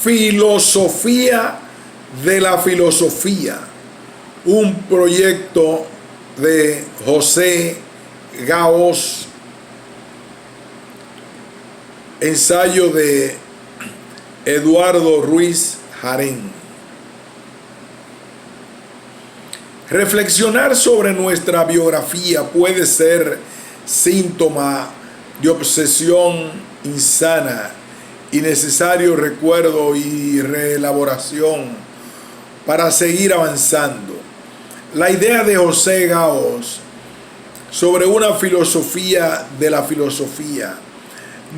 Filosofía de la filosofía, un proyecto de José Gaos, ensayo de Eduardo Ruiz Jarén. Reflexionar sobre nuestra biografía puede ser síntoma de obsesión insana y necesario recuerdo y reelaboración para seguir avanzando. La idea de José Gaos sobre una filosofía de la filosofía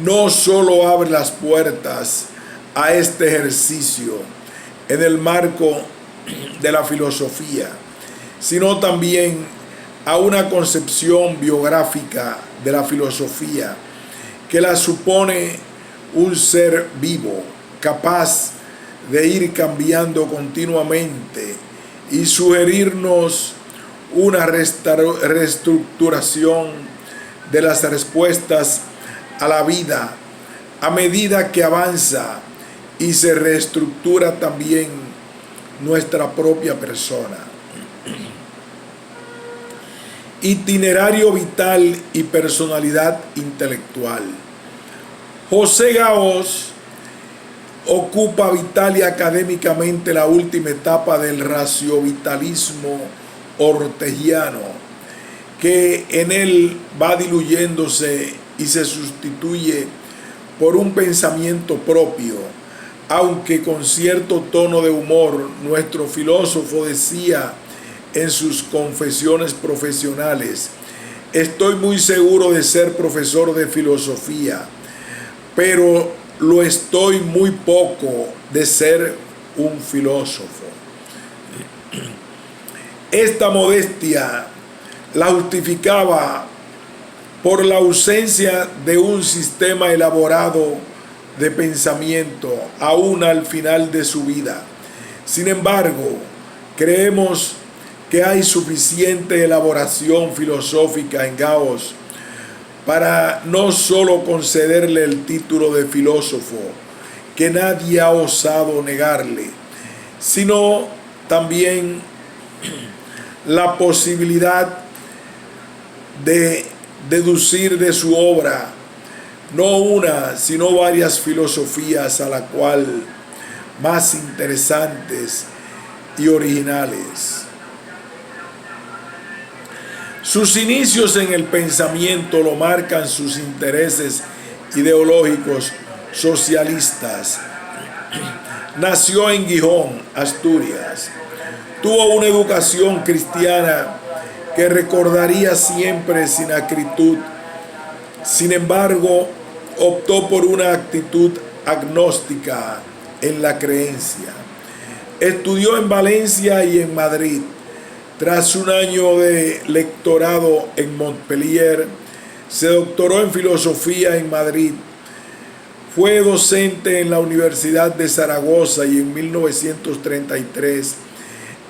no solo abre las puertas a este ejercicio en el marco de la filosofía, sino también a una concepción biográfica de la filosofía que la supone un ser vivo, capaz de ir cambiando continuamente y sugerirnos una reestructuración de las respuestas a la vida a medida que avanza y se reestructura también nuestra propia persona. Itinerario vital y personalidad intelectual. José Gaos ocupa vital y académicamente la última etapa del raciovitalismo ortegiano, que en él va diluyéndose y se sustituye por un pensamiento propio, aunque con cierto tono de humor. Nuestro filósofo decía en sus confesiones profesionales: estoy muy seguro de ser profesor de filosofía, pero lo estoy muy poco de ser un filósofo. Esta modestia la justificaba por la ausencia de un sistema elaborado de pensamiento aún al final de su vida. Sin embargo, creemos que hay suficiente elaboración filosófica en Gaos para no solo concederle el título de filósofo, que nadie ha osado negarle, sino también la posibilidad de deducir de su obra no una, sino varias filosofías, a la cual más interesantes y originales. Sus inicios en el pensamiento lo marcan sus intereses ideológicos socialistas. Nació en Gijón, Asturias. Tuvo una educación cristiana que recordaría siempre sin acritud. Sin embargo, optó por una actitud agnóstica en la creencia. Estudió en Valencia y en Madrid. Tras un año de lectorado en Montpellier, se doctoró en filosofía en Madrid. Fue docente en la Universidad de Zaragoza y en 1933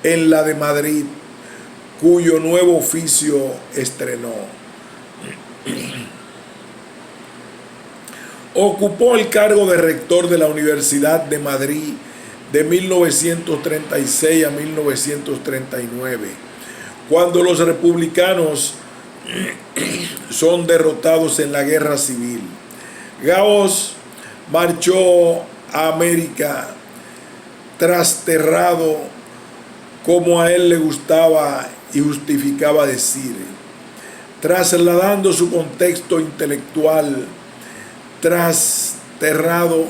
en la de Madrid, cuyo nuevo oficio estrenó. Ocupó el cargo de rector de la Universidad de Madrid de 1936 a 1939, cuando los republicanos son derrotados en la guerra civil. Gaos marchó a América trasterrado, como a él le gustaba y justificaba decir, trasladando su contexto intelectual trasterrado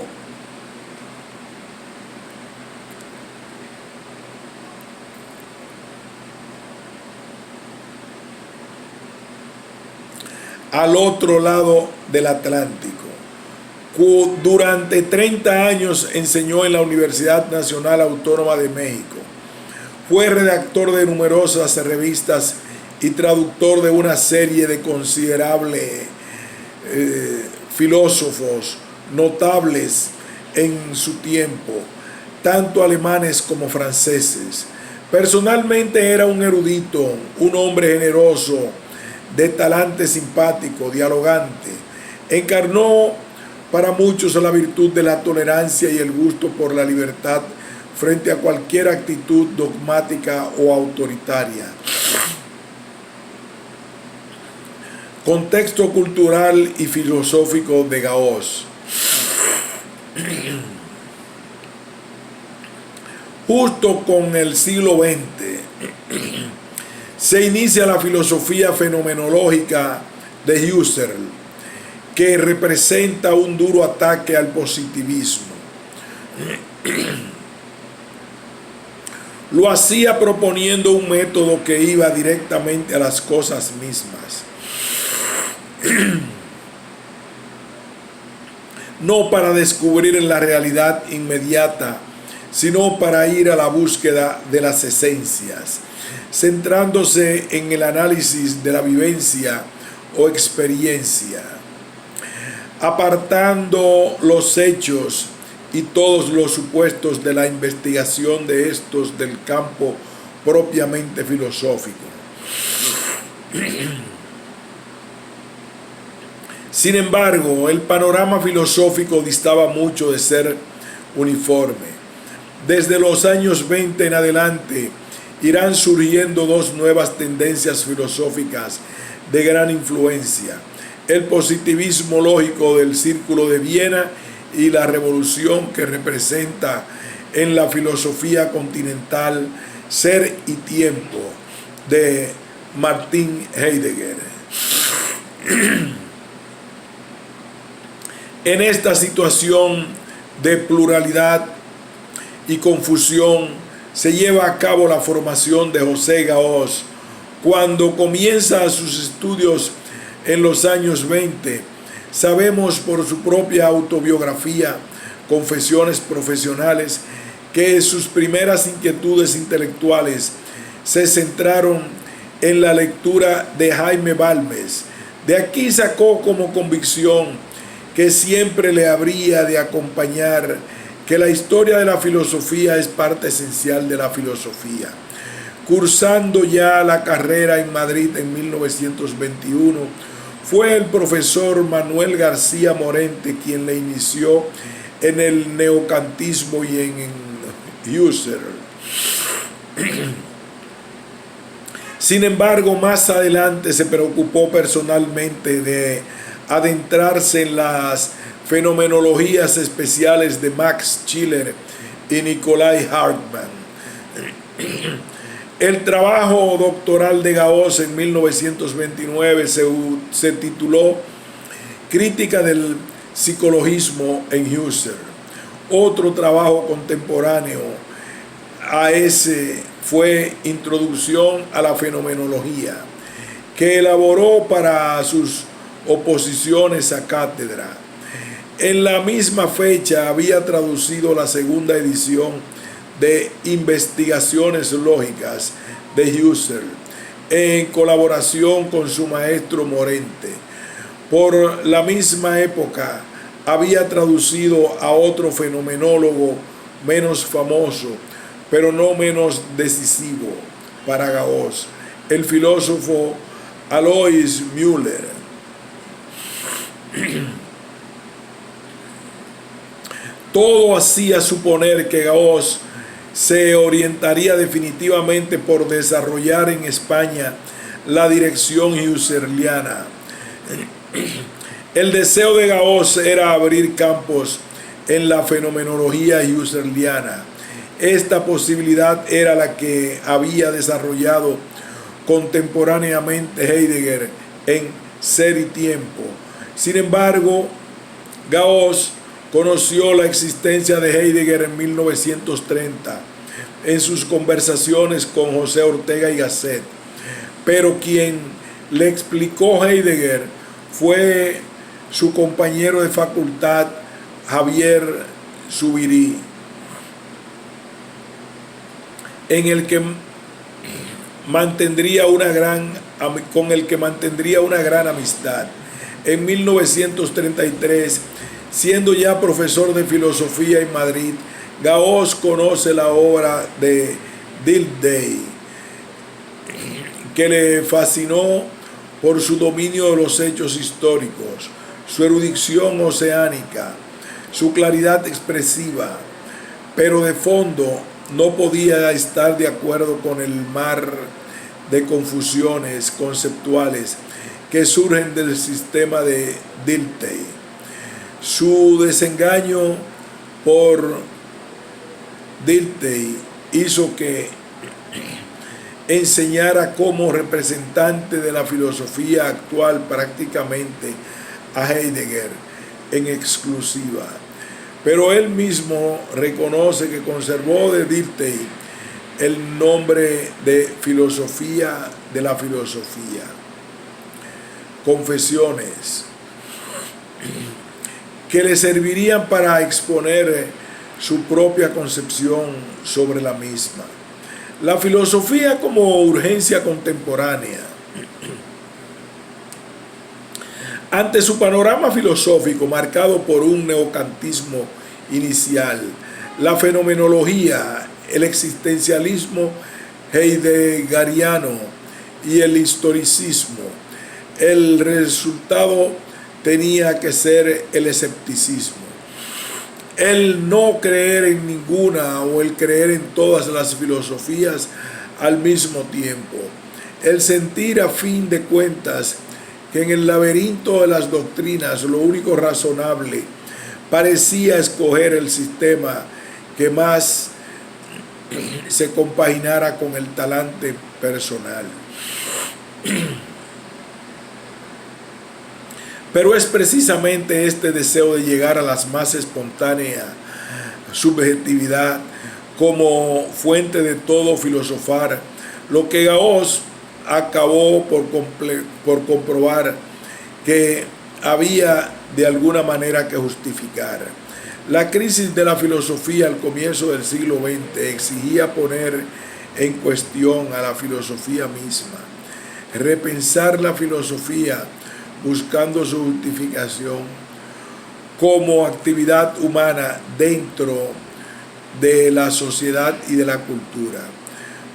al otro lado del Atlántico. Durante 30 años enseñó en la Universidad Nacional Autónoma de México. Fue redactor de numerosas revistas y traductor de una serie de considerables filósofos notables en su tiempo, tanto alemanes como franceses. Personalmente era un erudito, un hombre generoso, de talante simpático, dialogante. Encarnó Para muchos la virtud de la tolerancia y el gusto por la libertad frente a cualquier actitud dogmática o autoritaria. Contexto cultural y filosófico de Gauss. Justo con el siglo XX se inicia la filosofía fenomenológica de Husserl, que representa un duro ataque al positivismo. Lo hacía proponiendo un método que iba directamente a las cosas mismas, no para descubrir la realidad inmediata, sino para ir a la búsqueda de las esencias, centrándose en el análisis de la vivencia o experiencia, apartando los hechos y todos los supuestos de la investigación de estos del campo propiamente filosófico. Sin embargo, el panorama filosófico distaba mucho de ser uniforme. Desde los años 20 en adelante irán surgiendo dos nuevas tendencias filosóficas de gran influencia: el positivismo lógico del Círculo de Viena y la revolución que representa en la filosofía continental Ser y Tiempo de Martin Heidegger. En esta situación de pluralidad y confusión se lleva a cabo la formación de José Gauss. Cuando comienza sus estudios en los años 20, sabemos por su propia autobiografía, Confesiones Profesionales, que sus primeras inquietudes intelectuales se centraron en la lectura de Jaime Balmes. De aquí sacó como convicción que siempre le habría de acompañar que la historia de la filosofía es parte esencial de la filosofía. Cursando ya la carrera en Madrid en 1921, fue el profesor Manuel García Morente quien le inició en el neocantismo y en Husserl. Sin embargo, más adelante se preocupó personalmente de adentrarse en las fenomenologías especiales de Max Schiller y Nikolai Hartmann. El trabajo doctoral de Gauss en 1929 se tituló Crítica del psicologismo en Husserl. Otro trabajo contemporáneo a ese fue Introducción a la Fenomenología, que elaboró para sus oposiciones a cátedra. En la misma fecha había traducido la segunda edición de Investigaciones Lógicas de Husserl, en colaboración con su maestro Morente. Por la misma época había traducido a otro fenomenólogo menos famoso, pero no menos decisivo para Gauss, el filósofo Alois Müller. Todo hacía suponer que Gauss se orientaría definitivamente por desarrollar en España la dirección husserliana. El deseo de Gauss era abrir campos en la fenomenología husserliana. Esta posibilidad era la que había desarrollado contemporáneamente Heidegger en Ser y Tiempo. Sin embargo, Gauss conoció la existencia de Heidegger en 1930 en sus conversaciones con José Ortega y Gasset, pero quien le explicó Heidegger fue su compañero de facultad Javier Zuvirí, con el que mantendría una gran amistad. En 1933, siendo ya profesor de filosofía en Madrid, Gauss conoce la obra de Dilthey, que le fascinó por su dominio de los hechos históricos, su erudición oceánica, su claridad expresiva, pero de fondo no podía estar de acuerdo con el mar de confusiones conceptuales que surgen del sistema de Dilthey. Su desengaño por Dilthey hizo que enseñara como representante de la filosofía actual prácticamente a Heidegger en exclusiva. Pero él mismo reconoce que conservó de Dilthey el nombre de filosofía de la filosofía. Confesiones que le servirían para exponer su propia concepción sobre la misma. La filosofía como urgencia contemporánea. Ante su panorama filosófico marcado por un neocantismo inicial, la fenomenología, el existencialismo heideggeriano y el historicismo, el resultado tenía que ser el escepticismo. El no creer en ninguna o el creer en todas las filosofías al mismo tiempo. El sentir a fin de cuentas que en el laberinto de las doctrinas lo único razonable parecía escoger el sistema que más se compaginara con el talante personal. Pero es precisamente este deseo de llegar a la más espontánea subjetividad como fuente de todo filosofar lo que Gauss acabó por comprobar que había de alguna manera que justificar. La crisis de la filosofía al comienzo del siglo XX exigía poner en cuestión a la filosofía misma, repensar la filosofía buscando su justificación como actividad humana dentro de la sociedad y de la cultura.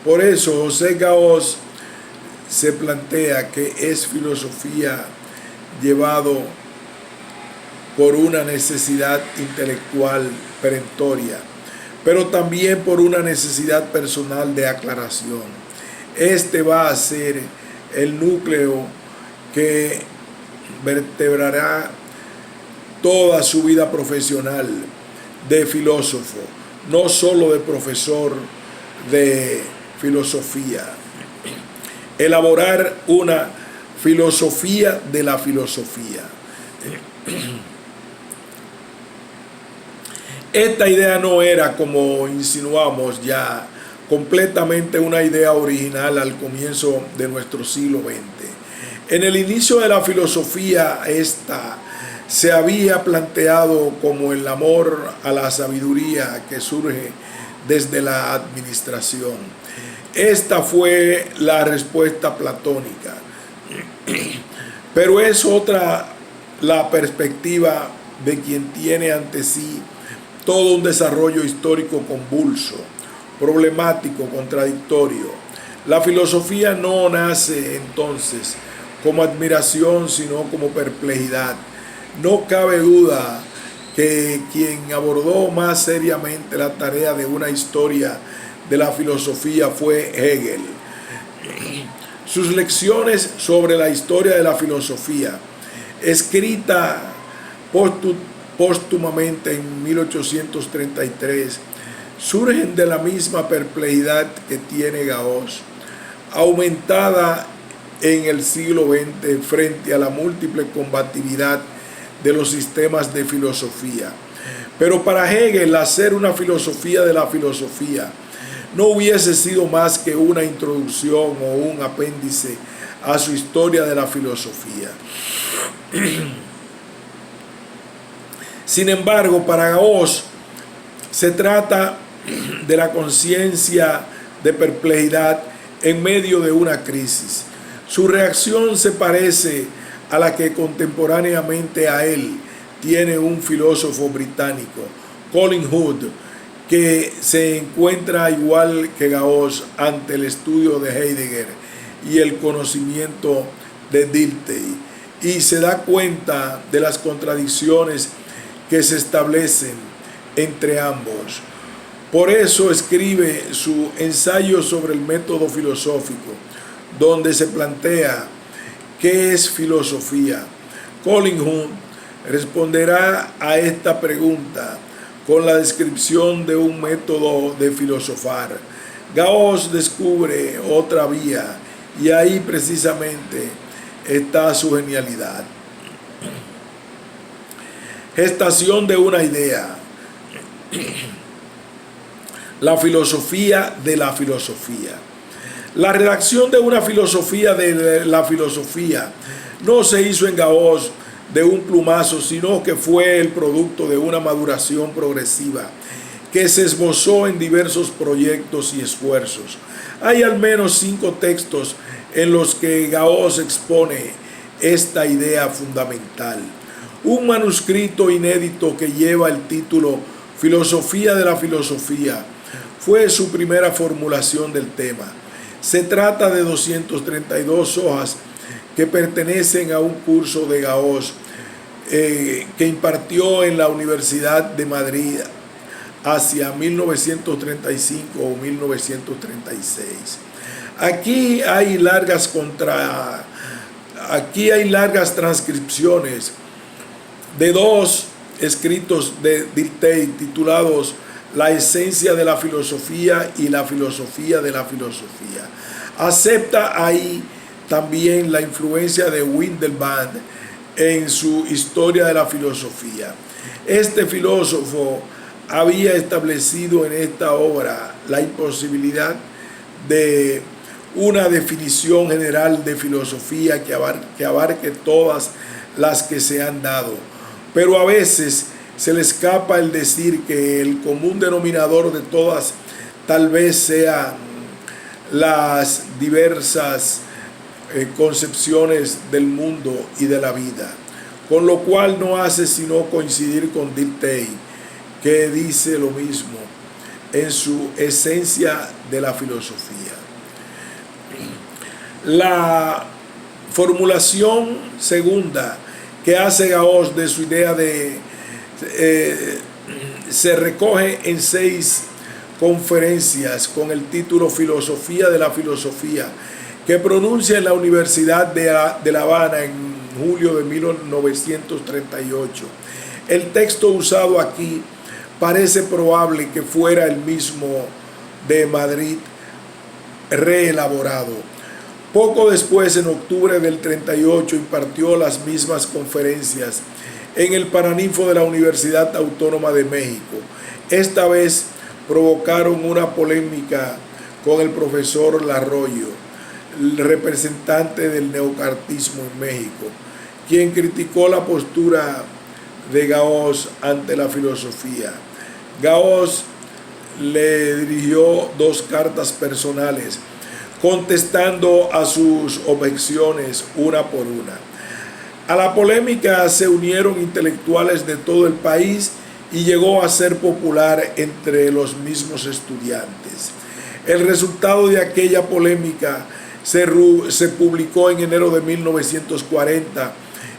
Por eso José Gauss se plantea que es filosofía llevado por una necesidad intelectual perentoria, pero también por una necesidad personal de aclaración. Este va a ser el núcleo que vertebrará toda su vida profesional de filósofo, no solo de profesor de filosofía. Elaborar una filosofía de la filosofía. Esta idea no era, como insinuamos ya, completamente una idea original al comienzo de nuestro siglo XX. En el inicio de la filosofía, esta se había planteado como el amor a la sabiduría que surge desde la administración. Esta fue la respuesta platónica. Pero es otra la perspectiva de quien tiene ante sí todo un desarrollo histórico convulso, problemático, contradictorio. La filosofía no nace entonces como admiración, sino como perplejidad. No cabe duda que quien abordó más seriamente la tarea de una historia de la filosofía fue Hegel. Sus lecciones sobre la historia de la filosofía, escrita póstumamente en 1833, surgen de la misma perplejidad que tiene Gauss, aumentada en el siglo XX frente a la múltiple combatividad de los sistemas de filosofía. Pero para Hegel, hacer una filosofía de la filosofía no hubiese sido más que una introducción o un apéndice a su historia de la filosofía. Sin embargo, para Gauss se trata de la conciencia de perplejidad en medio de una crisis. Su reacción se parece a la que contemporáneamente a él tiene un filósofo británico, Colin Hood, que se encuentra igual que Gauss ante el estudio de Heidegger y el conocimiento de Dilthey, y se da cuenta de las contradicciones que se establecen entre ambos. Por eso escribe su ensayo sobre el método filosófico, donde se plantea qué es filosofía. Colin Hunt responderá a esta pregunta con la descripción de un método de filosofar. Gauss descubre otra vía y ahí precisamente está su genialidad. Gestación de una idea. La filosofía de la filosofía. La redacción de una filosofía de la filosofía no se hizo en Gauss de un plumazo, sino que fue el producto de una maduración progresiva que se esbozó en diversos proyectos y esfuerzos. Hay al menos 5 textos en los que Gauss expone esta idea fundamental. Un manuscrito inédito que lleva el título Filosofía de la Filosofía fue su primera formulación del tema. Se trata de 232 hojas que pertenecen a un curso de Gauss que impartió en la Universidad de Madrid hacia 1935 o 1936. Aquí hay largas transcripciones de 2 escritos de Dilthey titulados La esencia de la filosofía y la filosofía de la filosofía. Acepta ahí también la influencia de Windelband en su historia de la filosofía. Este filósofo había establecido en esta obra la imposibilidad de una definición general de filosofía que abarque todas las que se han dado, pero a veces se le escapa el decir que el común denominador de todas tal vez sean las diversas concepciones del mundo y de la vida, con lo cual no hace sino coincidir con Dilthey, que dice lo mismo en su esencia de la filosofía. La formulación segunda que hace Gauss de su idea se recoge en 6 conferencias con el título Filosofía de la Filosofía, que pronuncia en la Universidad de La Habana en julio de 1938. El texto usado aquí parece probable que fuera el mismo de Madrid reelaborado. Poco después, en octubre del 38, impartió las mismas conferencias en el Paraninfo de la Universidad Autónoma de México. Esta vez provocaron una polémica con el profesor Larroyo, el representante del neocartismo en México, quien criticó la postura de Gauss ante la filosofía. Gauss le dirigió 2 cartas personales, contestando a sus objeciones una por una. A la polémica se unieron intelectuales de todo el país y llegó a ser popular entre los mismos estudiantes. El resultado de aquella polémica se publicó en enero de 1940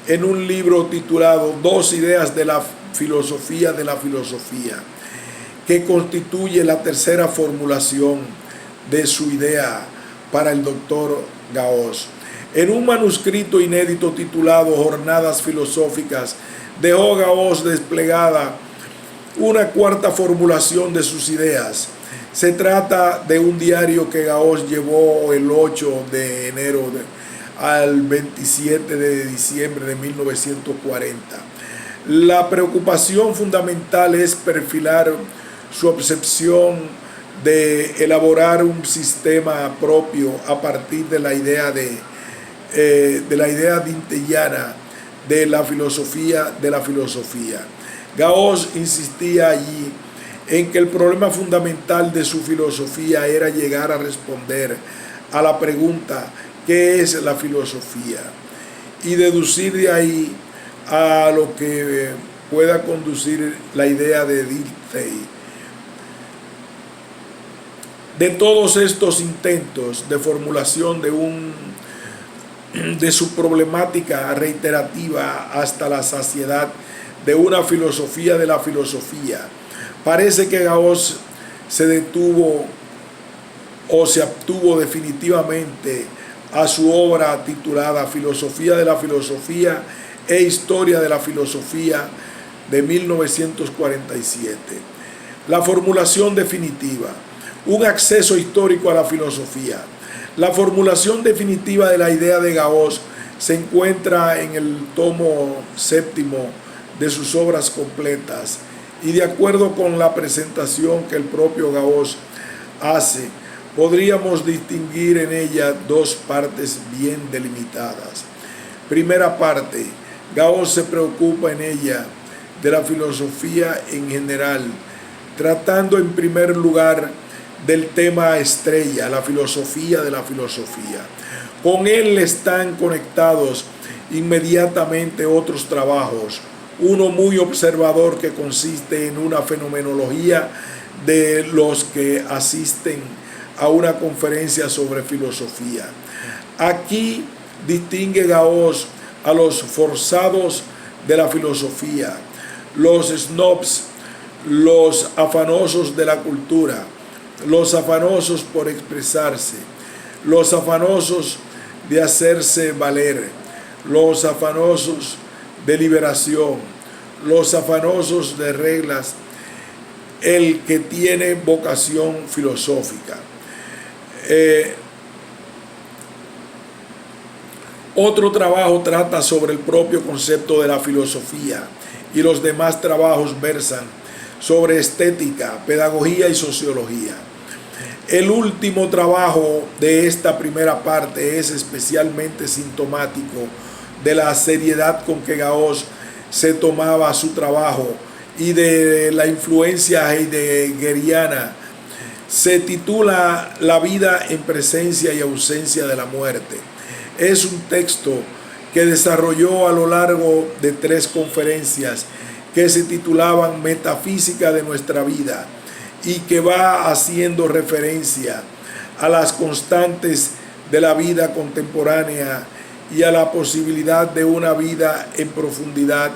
en un libro titulado 2 ideas de la filosofía, que constituye la tercera formulación de su idea para el doctor Gauss. En un manuscrito inédito titulado Jornadas Filosóficas, dejó Gauss desplegada una 4ª formulación de sus ideas. Se trata de un diario que Gauss llevó el 8 de enero al 27 de diciembre de 1940. La preocupación fundamental es perfilar su obsesión de elaborar un sistema propio a partir de la idea dinteyana de la filosofía de la filosofía. Gauss insistía allí en que el problema fundamental de su filosofía era llegar a responder a la pregunta ¿qué es la filosofía? Y deducir de ahí a lo que pueda conducir la idea de Dilthey. De todos estos intentos de formulación de un de su problemática reiterativa hasta la saciedad de una filosofía de la filosofía. Parece que Gauss se detuvo o se abstuvo definitivamente a su obra titulada Filosofía de la Filosofía e Historia de la Filosofía de 1947. La formulación definitiva, un acceso histórico a la filosofía. La formulación definitiva de la idea de Gauss se encuentra en el tomo 7 de sus obras completas y de acuerdo con la presentación que el propio Gauss hace, podríamos distinguir en ella dos partes bien delimitadas. Primera parte, Gauss se preocupa en ella de la filosofía en general, tratando en primer lugar del tema estrella, la filosofía de la filosofía. Con él están conectados inmediatamente otros trabajos, uno muy observador que consiste en una fenomenología de los que asisten a una conferencia sobre filosofía. Aquí distingue Gauss a los forzados de la filosofía, los snobs, los afanosos de la cultura, los afanosos por expresarse, los afanosos de hacerse valer, los afanosos de liberación, los afanosos de reglas, el que tiene vocación filosófica. Otro trabajo trata sobre el propio concepto de la filosofía y los demás trabajos versan sobre estética, pedagogía y sociología. El último trabajo de esta primera parte es especialmente sintomático de la seriedad con que Gauss se tomaba su trabajo y de la influencia heideggeriana. Se titula La vida en presencia y ausencia de la muerte. Es un texto que desarrolló a lo largo de 3 conferencias que se titulaban Metafísica de nuestra vida y que va haciendo referencia a las constantes de la vida contemporánea y a la posibilidad de una vida en profundidad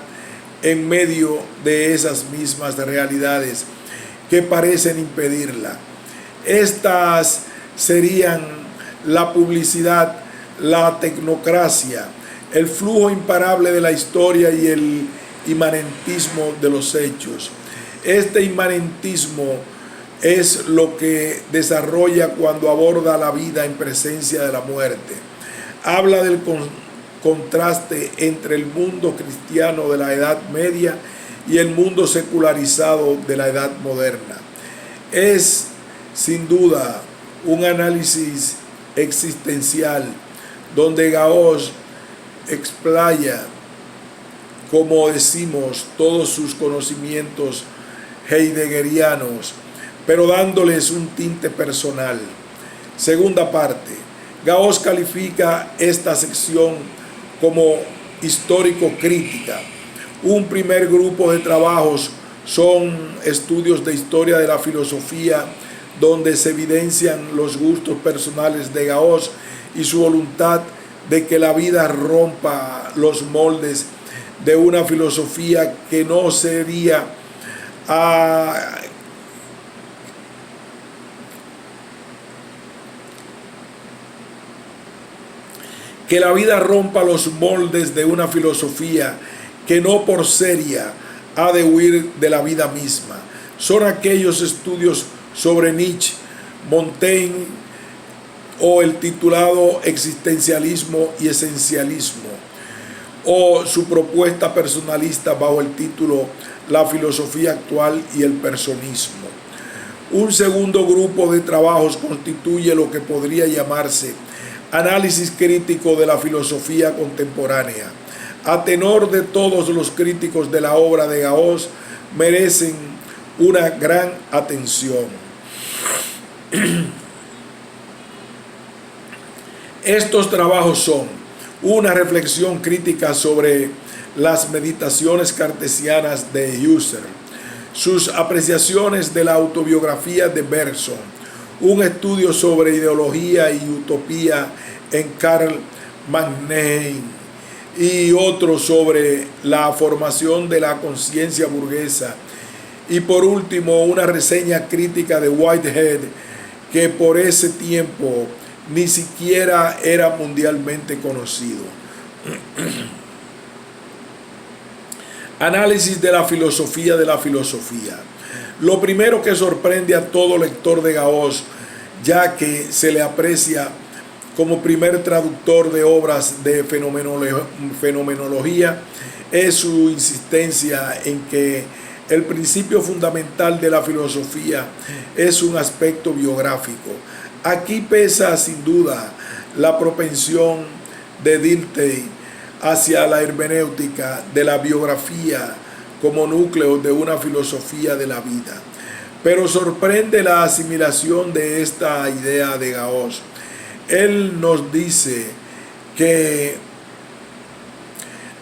en medio de esas mismas realidades que parecen impedirla. Estas serían la publicidad, la tecnocracia, el flujo imparable de la historia y el inmanentismo de los hechos. Este inmanentismo es lo que desarrolla cuando aborda la vida en presencia de la muerte. Habla del contraste entre el mundo cristiano de la Edad Media y el mundo secularizado de la Edad Moderna. Es, sin duda, un análisis existencial donde Gauss explaya, como decimos, todos sus conocimientos heideggerianos, pero dándoles un tinte personal. Segunda parte, Gauss califica esta sección como histórico-crítica. Un primer grupo de trabajos son estudios de historia de la filosofía, donde se evidencian los gustos personales de Gauss y su voluntad de que la vida rompa los moldes de una filosofía que no sería que la vida rompa los moldes de una filosofía que no por seria ha de huir de la vida misma. Son aquellos estudios sobre Nietzsche, Montaigne o el titulado Existencialismo y Esencialismo, o su propuesta personalista bajo el título La filosofía actual y el personismo. Un segundo grupo de trabajos constituye lo que podría llamarse análisis crítico de la filosofía contemporánea. A tenor de todos los críticos de la obra de Gauss, merecen una gran atención. Estos trabajos son una reflexión crítica sobre las meditaciones cartesianas de Husserl, sus apreciaciones de la autobiografía de Bergson, un estudio sobre ideología y utopía en Karl Magnet y otros sobre la formación de la conciencia burguesa. Y por último, una reseña crítica de Whitehead, que por ese tiempo ni siquiera era mundialmente conocido. Análisis de la filosofía de la filosofía. Lo primero que sorprende a todo lector de Gauss, ya que se le aprecia como primer traductor de obras de fenomenología, es su insistencia en que el principio fundamental de la filosofía es un aspecto biográfico. Aquí pesa sin duda la propensión de Dilthey hacia la hermenéutica de la biografía como núcleo de una filosofía de la vida. Pero sorprende la asimilación de esta idea de Gauss. Él nos dice que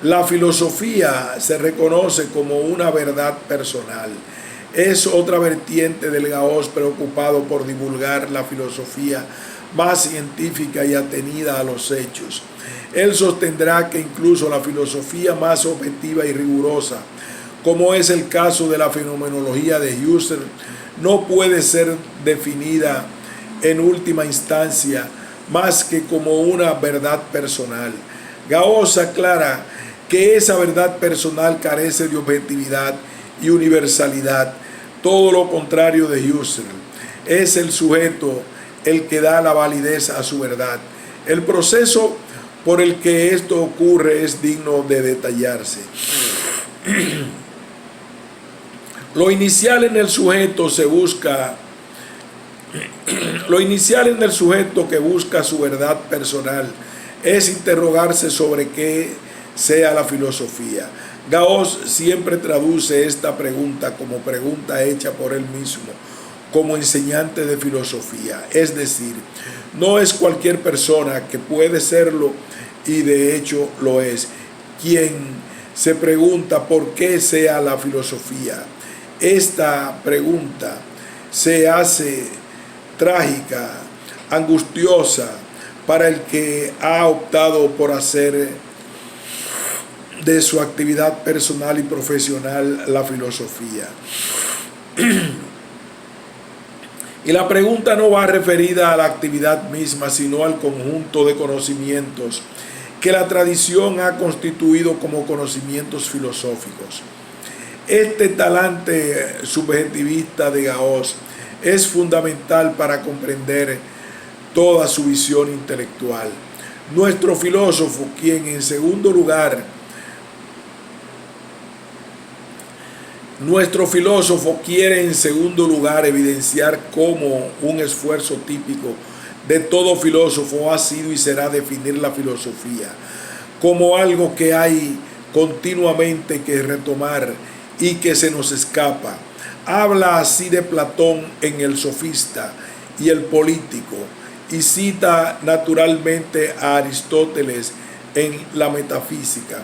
la filosofía se reconoce como una verdad personal. Es otra vertiente del Gauss preocupado por divulgar la filosofía más científica y atenida a los hechos. Él sostendrá que incluso la filosofía más objetiva y rigurosa, como es el caso de la fenomenología de Husserl, no puede ser definida en última instancia más que como una verdad personal. Gauss aclara que esa verdad personal carece de objetividad y universalidad, todo lo contrario de Husserl. Es el sujeto el que da la validez a su verdad. El proceso por el que esto ocurre es digno de detallarse. Lo inicial en el sujeto que busca su verdad personal es interrogarse sobre qué sea la filosofía. Gauss siempre traduce esta pregunta como pregunta hecha por él mismo, como enseñante de filosofía. Es decir, no es cualquier persona que puede serlo, y de hecho lo es, quien se pregunta por qué sea la filosofía. Esta pregunta se hace trágica, angustiosa para el que ha optado por hacer de su actividad personal y profesional la filosofía. Y la pregunta no va referida a la actividad misma, sino al conjunto de conocimientos que la tradición ha constituido como conocimientos filosóficos. Este talante subjetivista de Gauss es fundamental para comprender toda su visión intelectual. Nuestro filósofo quiere en segundo lugar evidenciar cómo un esfuerzo típico de todo filósofo ha sido y será definir la filosofía como algo que hay continuamente que retomar y que se nos escapa. Habla así de Platón en El Sofista y El Político, y cita naturalmente a Aristóteles en La Metafísica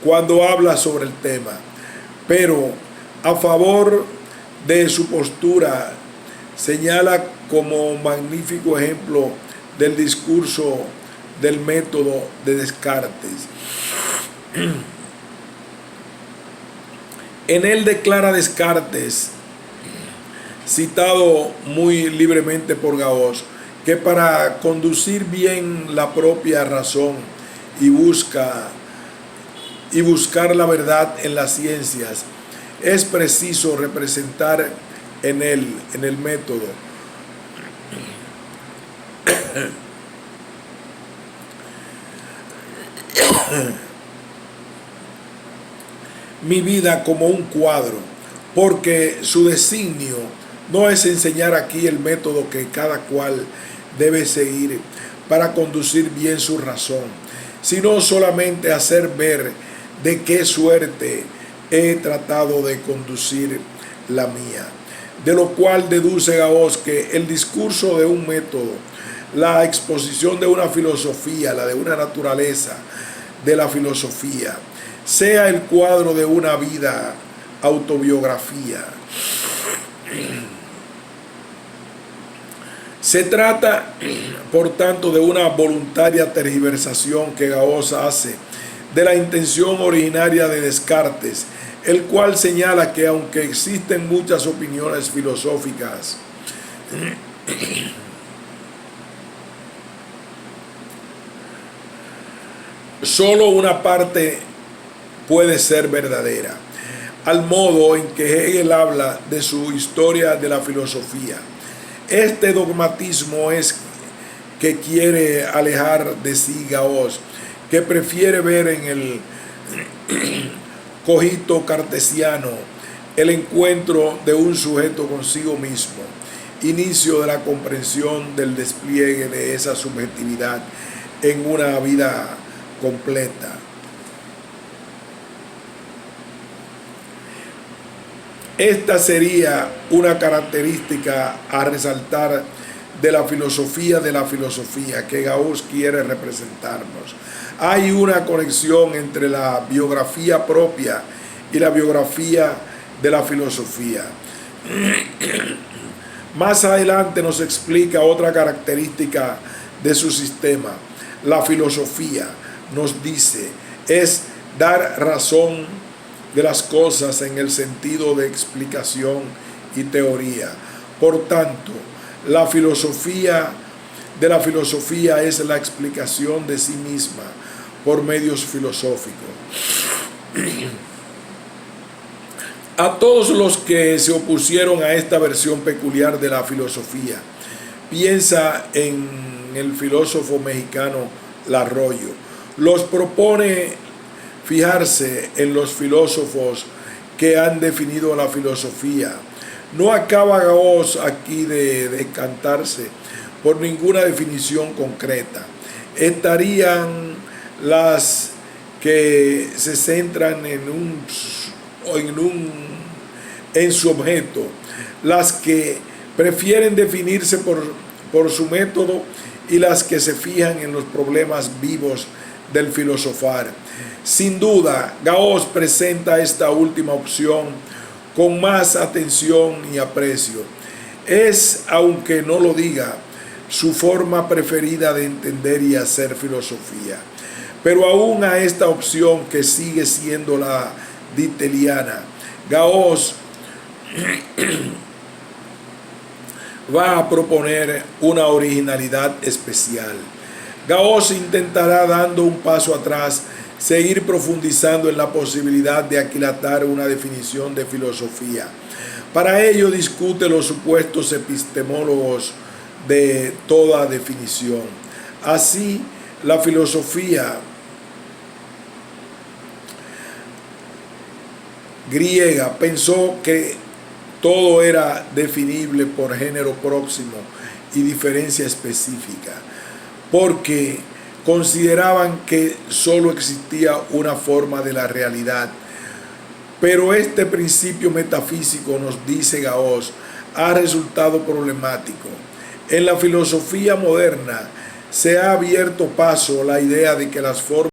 cuando habla sobre el tema. Pero a favor de su postura señala como magnífico ejemplo del discurso del método de Descartes. En él declara Descartes, citado muy libremente por Gauss, que para conducir bien la propia razón y buscar la verdad en las ciencias, es preciso representar en el método mi vida como un cuadro, porque su designio no es enseñar aquí el método que cada cual debe seguir para conducir bien su razón, sino solamente hacer ver de qué suerte he tratado de conducir la mía. De lo cual deduce Gauss que el discurso de un método, la exposición de una filosofía, la de una naturaleza de la filosofía, sea el cuadro de una vida, autobiografía. Se trata, por tanto, de una voluntaria tergiversación que Gauss hace de la intención originaria de Descartes, el cual señala que aunque existen muchas opiniones filosóficas, solo una parte puede ser verdadera, al modo en que Hegel habla de su historia de la filosofía. Este dogmatismo es que quiere alejar de sí Gauss, que prefiere ver en el cogito cartesiano el encuentro de un sujeto consigo mismo, inicio de la comprensión del despliegue de esa subjetividad en una vida completa. Esta sería una característica a resaltar de la filosofía que Gauss quiere representarnos. Hay una conexión entre la biografía propia y la biografía de la filosofía. Más adelante nos explica otra característica de su sistema. La filosofía, nos dice, es dar razón de las cosas en el sentido de explicación y teoría. Por tanto, la filosofía de la filosofía es la explicación de sí misma por medios filosóficos. A todos los que se opusieron a esta versión peculiar de la filosofía, piensa en el filósofo mexicano Larroyo, los propone fijarse en los filósofos que han definido la filosofía. No acaba Gauss aquí de decantarse por ninguna definición concreta. Estarían las que se centran en su objeto, las que prefieren definirse por su método y las que se fijan en los problemas vivos del filosofar. Sin duda, Gauss presenta esta última opción con más atención y aprecio. Es, aunque no lo diga, su forma preferida de entender y hacer filosofía. Pero aún a esta opción, que sigue siendo la ditteliana, Gauss va a proponer una originalidad especial. Gauss intentará, dando un paso atrás, seguir profundizando en la posibilidad de aquilatar una definición de filosofía. Para ello discute los supuestos epistemólogos de toda definición. Así, la filosofía griega pensó que todo era definible por género próximo y diferencia específica, porque consideraban que solo existía una forma de la realidad. Pero este principio metafísico, nos dice Gauss, ha resultado problemático. En la filosofía moderna se ha abierto paso la idea de que las formas